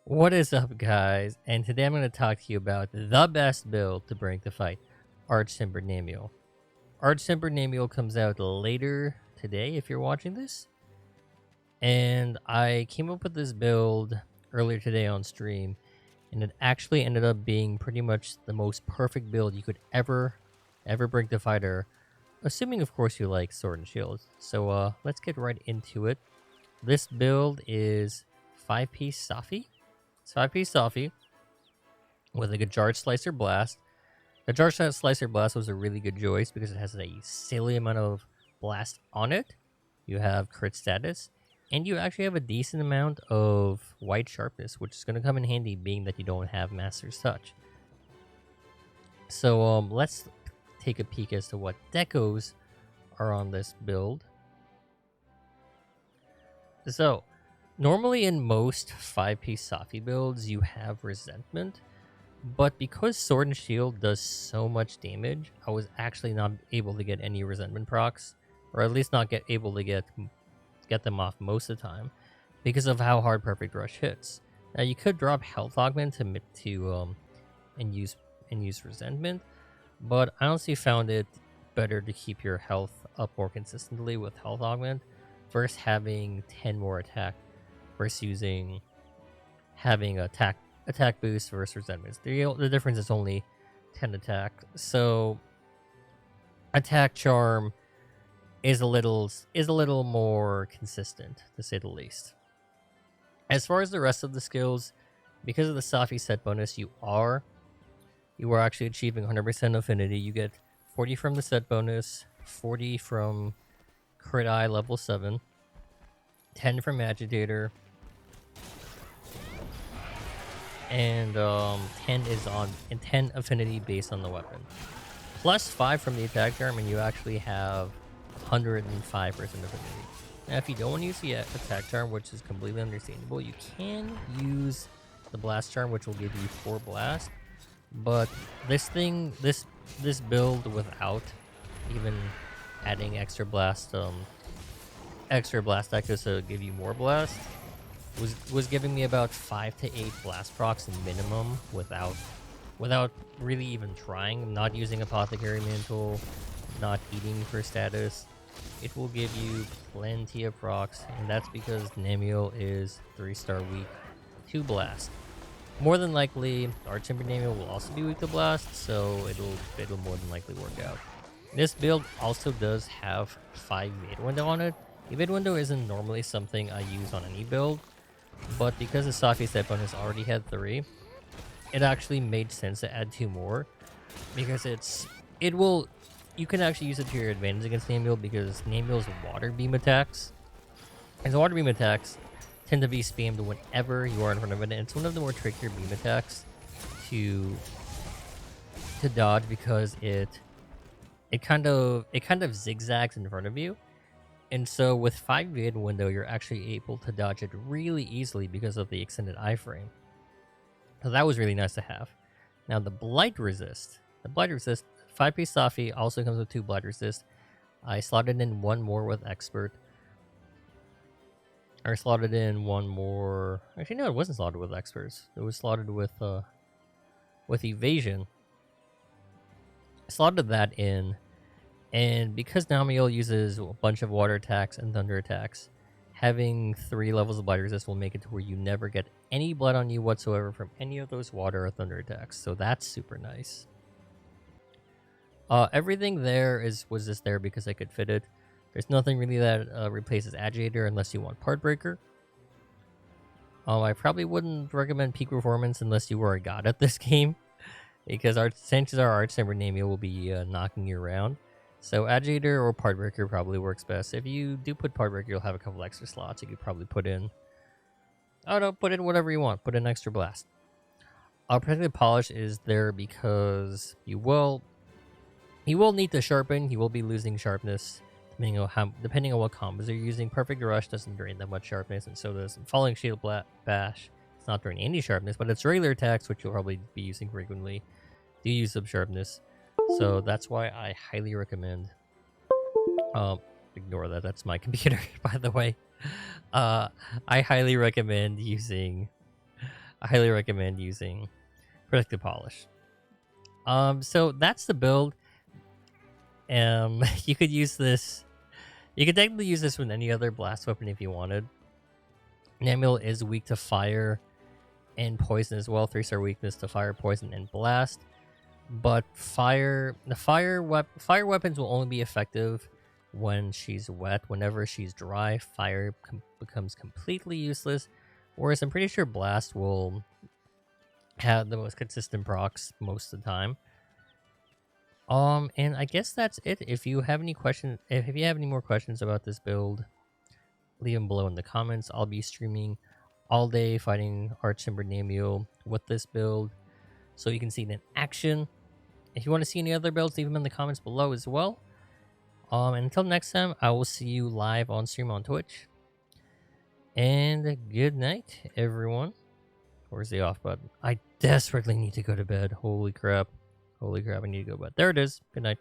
What is up, guys? And today I'm going to talk to you about the best build to bring to fight, AT Namielle. AT Namielle comes out later today if you're watching this. And I came up with this build earlier today on stream, and it actually ended up being pretty much the most perfect build you could ever bring to fighter, assuming of course you like sword and shield. So let's get right into it. This build is 5-piece Safi. It's 5-piece Safi with a Jar Slicer Blast. The Jar Slicer Blast was a really good choice because it has a silly amount of blast on it. You have crit status, and you actually have a decent amount of white sharpness, which is going to come in handy being that you don't have Master's Touch. So let's take a peek as to what decos are on this build. So, normally in most 5-piece Safi builds, you have Resentment, but because Sword and Shield does so much damage, I was actually not able to get any Resentment procs, or at least not able to get them off most of the time, because of how hard Perfect Rush hits. Now you could drop Health Augment and use Resentment, but I honestly found it better to keep your health up more consistently with Health Augment versus having 10 more attack versus having attack boost versus resentments. The difference is only 10 attack. So attack charm is a little more consistent, to say the least. As far as the rest of the skills, because of the Safi set bonus, you are actually achieving 100% affinity. You get 40 from the set bonus, 40 from Crit Eye level 7, 10 from Agitator, and 10 affinity based on the weapon. Plus 5 from the attack charm, and you actually have 105% affinity. Now, if you don't want to use the attack charm, which is completely understandable, you can use the blast charm, which will give you 4 blast. But this build without even adding extra blast echoes to give you more blast was giving me about 5 to 8 blast procs minimum without really even trying. Not using Apothecary Mantle, not eating for status. It will give you plenty of procs, and that's because Namielle is 3-star weak to blast. More than likely, AT Namielle will also be weak to blast, so it'll more than likely work out. This build also does have 5 Evade Window on it. Evade Window isn't normally something I use on any build, but because the Safi set bonus already had 3, it actually made sense to add 2 more, because you can actually use it to your advantage against Namielle, because Namielle's water beam attacks, tend to be spammed whenever you are in front of it, and it's one of the more trickier beam attacks to dodge, because it kind of zigzags in front of you. And so with 5 Evade Window, you're actually able to dodge it really easily because of the extended iframe. So that was really nice to have. Now the Blight Resist. 5-piece Safi also comes with 2 Blight Resist. I slotted in 1 more with Expert. Or slotted in 1 more. Actually, no, it wasn't slotted with Experts. It was slotted with Evasion. I slotted that in. And because Namielle uses a bunch of water attacks and thunder attacks, having 3 levels of Blight Resist will make it to where you never get any blood on you whatsoever from any of those water or thunder attacks. So that's super nice. Everything there was just there because I could fit it. There's nothing really that replaces Agitator unless you want Part Breaker. I probably wouldn't recommend Peak Performance unless you were a god at this game, because chances are AT Namielle will be knocking you around. So Agitator or Part Breaker probably works best. If you do put Part Breaker, you'll have a couple extra slots. You could probably put in... Oh no, put in whatever you want. Put in extra blast. Protected Polish is there because you will need to sharpen. You will be losing sharpness depending on what combos you're using. Perfect Rush doesn't drain that much sharpness, and so does Falling Shield Bash. It's not draining any sharpness, but its regular attacks, which you'll probably be using frequently, do use some sharpness. So that's why I highly recommend... ignore that. That's my computer, by the way. I highly recommend using I highly recommend using Protective Polish. So that's the build. You could use this. You could technically use this with any other blast weapon if you wanted. Namielle is weak to fire and poison as well. 3-star weakness to fire, poison, and blast. But fire weapons will only be effective when she's wet. Whenever she's dry, fire becomes completely useless. Whereas I'm pretty sure blast will have the most consistent procs most of the time. And I guess that's it. If you have any questions, if you have any more questions about this build, leave them below in the comments. I'll be streaming all day fighting Archimber Namielle with this build, so you can see it in action. If you want to see any other builds, leave them in the comments below as well. And until next time, I will see you live on stream on Twitch. And good night, everyone. Where's the off button? I desperately need to go to bed. Holy crap. Holy crap, I need to go to bed. There it is. Good night.